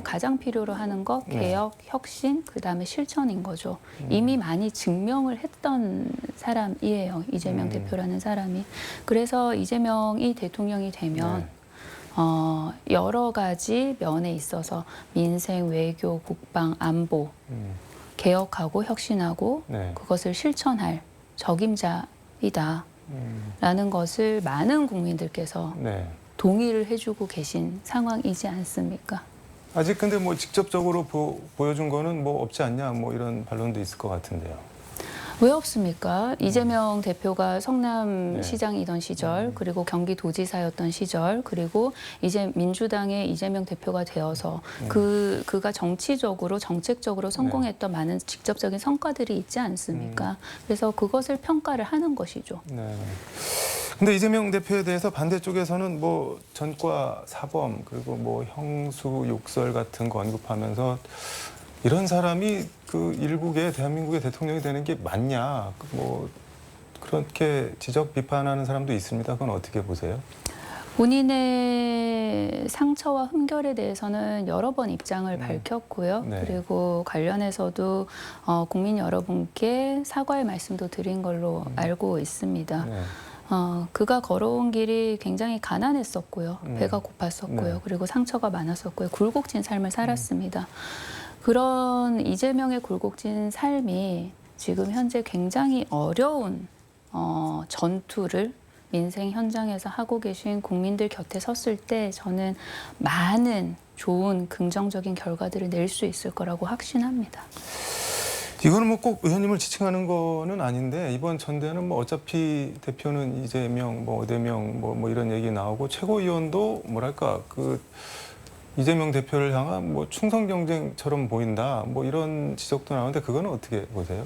가장 필요로 하는 것 개혁, 혁신, 그다음에 실천인 거죠. 이미 많이 증명을 했던 사람이에요. 이재명 대표라는 사람이. 그래서 이재명이 대통령이 되면 여러 가지 면에 있어서 민생, 외교, 국방, 안보 개혁하고 혁신하고 그것을 실천할 적임자이다라는 것을 많은 국민들께서 동의를 해주고 계신 상황이지 않습니까? 아직 근데 뭐 직접적으로 보여준 거는 뭐 없지 않냐 뭐 이런 반론도 있을 것 같은데요. 왜 없습니까? 이재명 대표가 성남시장이던 시절, 그리고 경기도지사였던 시절, 그리고 이제 민주당의 이재명 대표가 되어서 그가 정치적으로, 정책적으로 성공했던 많은 직접적인 성과들이 있지 않습니까? 그래서 그것을 평가를 하는 것이죠. 네. 근데 이재명 대표에 대해서 반대쪽에서는 뭐 전과 사범 그리고 뭐 형수 욕설 같은 거 언급하면서 이런 사람이 그 일국의 대한민국의 대통령이 되는 게 맞냐 뭐 그렇게 지적 비판하는 사람도 있습니다. 그건 어떻게 보세요? 본인의 상처와 흠결에 대해서는 여러 번 입장을 밝혔고요. 그리고 관련해서도 국민 여러분께 사과의 말씀도 드린 걸로 알고 있습니다. 그가 걸어온 길이 굉장히 가난했었고요. 배가 고팠었고요. 그리고 상처가 많았었고요. 굴곡진 삶을 살았습니다. 그런 이재명의 굴곡진 삶이 지금 현재 굉장히 어려운 전투를 민생 현장에서 하고 계신 국민들 곁에 섰을 때 저는 많은 좋은 긍정적인 결과들을 낼 수 있을 거라고 확신합니다. 이거는 뭐 꼭 의원님을 지칭하는 거는 아닌데 이번 전대는 뭐 어차피 대표는 이재명, 뭐 어대명 뭐 이런 얘기 나오고 최고위원도 뭐랄까 그 이재명 대표를 향한 뭐 충성 경쟁처럼 보인다 뭐 이런 지적도 나오는데 그거는 어떻게 보세요?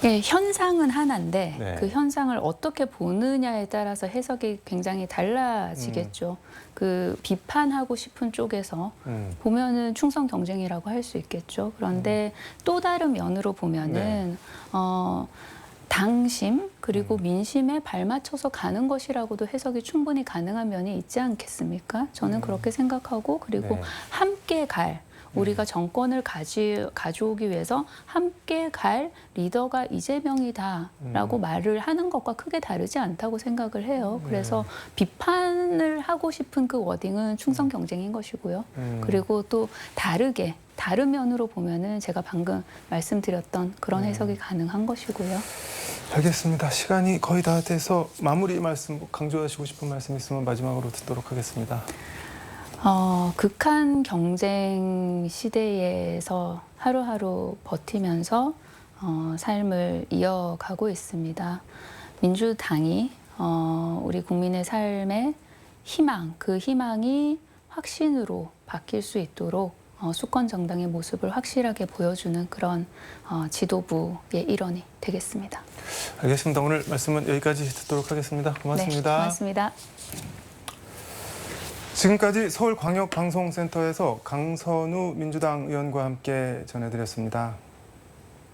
예, 현상은 하나인데 그 현상을 어떻게 보느냐에 따라서 해석이 굉장히 달라지겠죠. 그 비판하고 싶은 쪽에서 보면은 충성 경쟁이라고 할 수 있겠죠. 그런데 또 다른 면으로 보면은 당심 그리고 민심에 발맞춰서 가는 것이라고도 해석이 충분히 가능한 면이 있지 않겠습니까? 저는 그렇게 생각하고 그리고 함께 갈 우리가 정권을 가져오기 위해서 함께 갈 리더가 이재명이다라고 말을 하는 것과 크게 다르지 않다고 생각을 해요. 그래서 비판을 하고 싶은 그 워딩은 충성 경쟁인 것이고요. 그리고 또 다른 면으로 보면은 제가 방금 말씀드렸던 그런 해석이 가능한 것이고요. 알겠습니다. 시간이 거의 다 돼서 마무리 말씀 강조하시고 싶은 말씀 있으면 마지막으로 듣도록 하겠습니다. 극한 경쟁 시대에서 하루하루 버티면서 삶을 이어가고 있습니다. 민주당이 우리 국민의 삶의 희망, 그 희망이 확신으로 바뀔 수 있도록 수권 정당의 모습을 확실하게 보여주는 그런 지도부의 일원이 되겠습니다. 알겠습니다. 오늘 말씀은 여기까지 듣도록 하겠습니다. 고맙습니다. 네, 고맙습니다. 지금까지 서울광역방송센터에서 강선우 민주당 의원과 함께 전해드렸습니다.